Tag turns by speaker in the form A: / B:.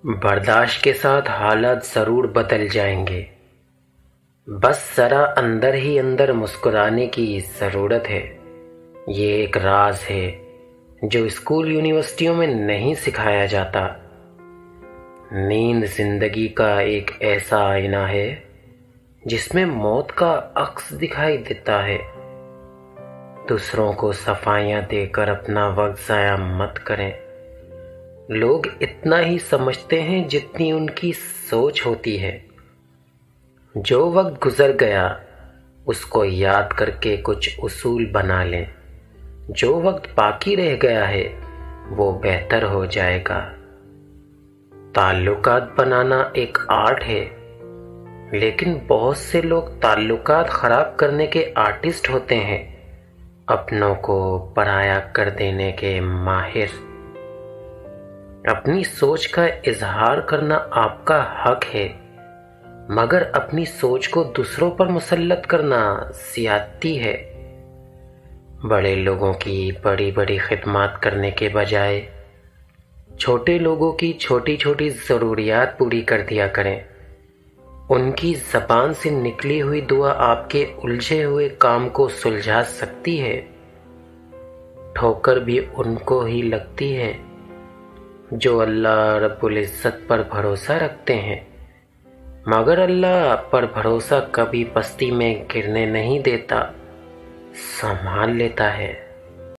A: برداشت کے ساتھ حالات ضرور بدل جائیں گے، بس ذرا اندر ہی اندر مسکرانے کی ضرورت ہے۔ یہ ایک راز ہے جو اسکول یونیورسٹیوں میں نہیں سکھایا جاتا۔ نیند زندگی کا ایک ایسا آئینہ ہے جس میں موت کا عکس دکھائی دیتا ہے۔ دوسروں کو صفائیاں دے کر اپنا وقت ضائع مت کریں۔ لوگ اتنا ہی سمجھتے ہیں جتنی ان کی سوچ ہوتی ہے۔ جو وقت گزر گیا اس کو یاد کر کے کچھ اصول بنا لیں۔ جو وقت باقی رہ گیا ہے وہ بہتر ہو جائے گا۔ تعلقات بنانا ایک آرٹ ہے، لیکن بہت سے لوگ تعلقات خراب کرنے کے آرٹسٹ ہوتے ہیں، اپنوں کو پرایا کر دینے کے ماہر۔ اپنی سوچ کا اظہار کرنا آپ کا حق ہے، مگر اپنی سوچ کو دوسروں پر مسلط کرنا زیادتی ہے۔ بڑے لوگوں کی بڑی بڑی خدمات کرنے کے بجائے چھوٹے لوگوں کی چھوٹی چھوٹی ضروریات پوری کر دیا کریں۔ ان کی زبان سے نکلی ہوئی دعا آپ کے الجھے ہوئے کام کو سلجھا سکتی ہے۔ ٹھوکر بھی ان کو ہی لگتی ہے جو اللہ رب العزت پر بھروسہ رکھتے ہیں، مگر اللہ پر بھروسہ کبھی پستی میں گرنے نہیں دیتا، سنبھال لیتا ہے۔